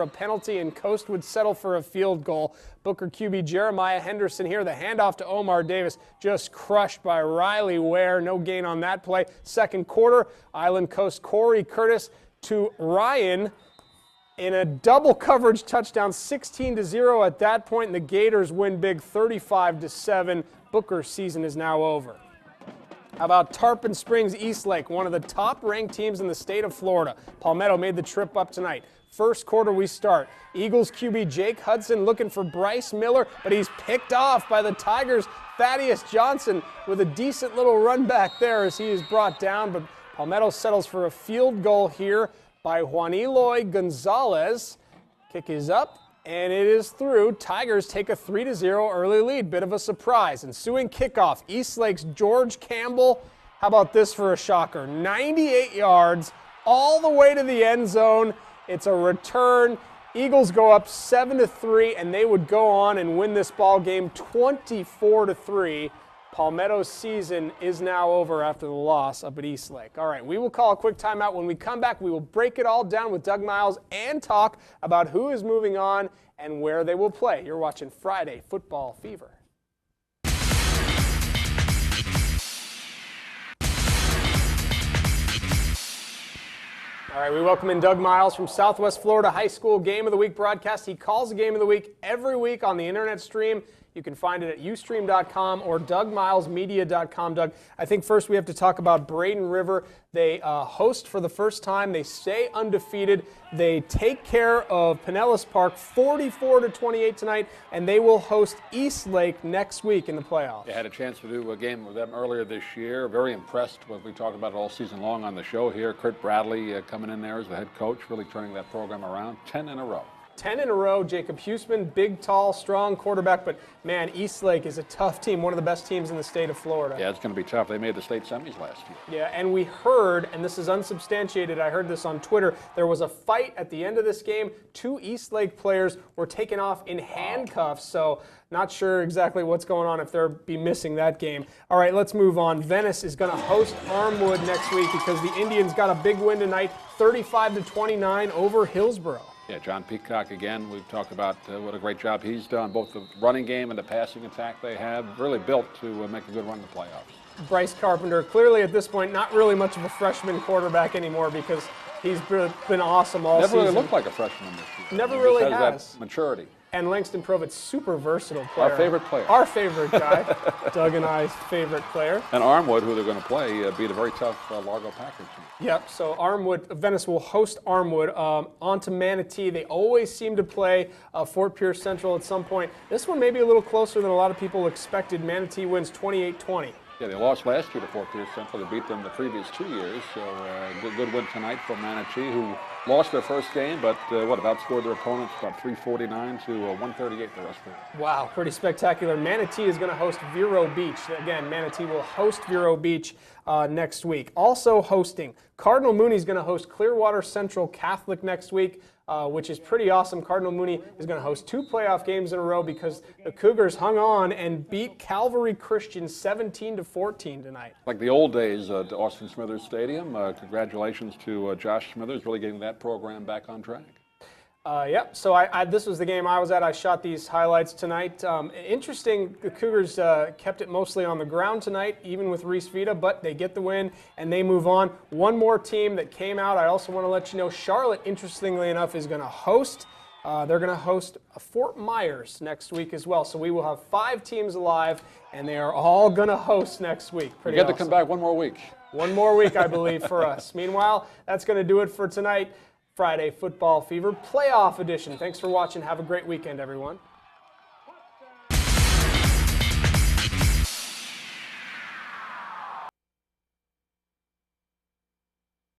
a penalty, and Coast would settle for a field goal. Booker QB Jeremiah Henderson here. The handoff to Omar Davis, just crushed by Riley Ware. No gain on that play. Second quarter, Island Coast Corey Curtis to Ryan in a double coverage touchdown, 16-0 at that point, and the Gators win big, 35-7. Booker's season is now over. How about Tarpon Springs Eastlake, one of the top-ranked teams in the state of Florida. Palmetto made the trip up tonight. First quarter we start. Eagles QB Jake Hudson looking for Bryce Miller, but he's picked off by the Tigers' Thaddeus Johnson with a decent little run back there as he is brought down, but Palmetto settles for a field goal here by Juan Eloy Gonzalez. Kick is up, and it is through. Tigers take a 3-0 early lead. Bit of a surprise. Ensuing kickoff, Eastlake's George Campbell. How about this for a shocker? 98 yards all the way to the end zone. It's a return. Eagles go up 7-3, and they would go on and win this ball game 24-3. Palmetto's season is now over after the loss up at Eastlake. All right, we will call a quick timeout. When we come back, we will break it all down with Doug Miles and talk about who is moving on and where they will play. You're watching Friday Football Fever. All right, we welcome in Doug Miles from Southwest Florida High School Game of the Week broadcast. He calls the Game of the Week every week on the internet stream. You can find it at ustream.com or DougMilesMedia.com. Doug, I think first we have to talk about Braden River. They host for the first time. They stay undefeated. They take care of Pinellas Park 44-28 tonight, and they will host Eastlake next week in the playoffs. I had a chance to do a game with them earlier this year. Very impressed with what we talked about all season long on the show here. Kurt Bradley coming in there as the head coach, really turning that program around. 10 in a row. 10 in a row. Jacob Huseman, big, tall, strong quarterback. But, man, Eastlake is a tough team, one of the best teams in the state of Florida. Yeah, it's going to be tough. They made the state semis last year. Yeah, and we heard, and this is unsubstantiated, I heard this on Twitter, there was a fight at the end of this game. 2 Eastlake players were taken off in handcuffs, so not sure exactly what's going on if they'll be missing that game. All right, let's move on. Venice is going to host Armwood next week because the Indians got a big win tonight, 35-29 over Hillsborough. Yeah, John Peacock again. We've talked about what a great job he's done, both the running game and the passing attack they have. Really built to make a good run in the playoffs. Bryce Carpenter, clearly at this point, not really much of a freshman quarterback anymore because he's been awesome all season. Never really looked like a freshman this year. Never really has. That maturity. And Langston Provitz, super versatile player. Our favorite player. Our favorite guy. Doug and I's favorite player. And Armwood, who they're going to play, beat a very tough Largo Packers team. Yep, so Venice will host Armwood. On to Manatee. They always seem to play Fort Pierce Central at some point. This one may be a little closer than a lot of people expected. Manatee wins 28-20. Yeah, they lost last year to Fort Pierce Central. They beat them the previous 2 years. So good win tonight for Manatee, who lost their first game, but outscored their opponents about 349 to 138 the rest of it. Wow, pretty spectacular. Manatee is going to host Vero Beach. Again, Manatee will host Vero Beach next week. Also hosting, Cardinal Mooney is going to host Clearwater Central Catholic next week, which is pretty awesome. Cardinal Mooney is going to host 2 playoff games in a row because the Cougars hung on and beat Calvary Christian 17-14 tonight. Like the old days at Austin Smithers Stadium. Congratulations to Josh Smithers, really getting that program back on track. Yep, so this was the game I was at. I shot these highlights tonight. Interesting, the Cougars kept it mostly on the ground tonight, even with Reese Vita, but they get the win and they move on. One more team that came out, I also want to let you know, Charlotte, interestingly enough, is going to host. They're going to host Fort Myers next week as well. So we will have 5 teams alive, and they are all going to host next week. Pretty You get awesome. to come back one more week. One more week, I believe, for us. Meanwhile, that's going to do it for tonight. Friday Football Fever Playoff Edition. Thanks for watching. Have a great weekend, everyone.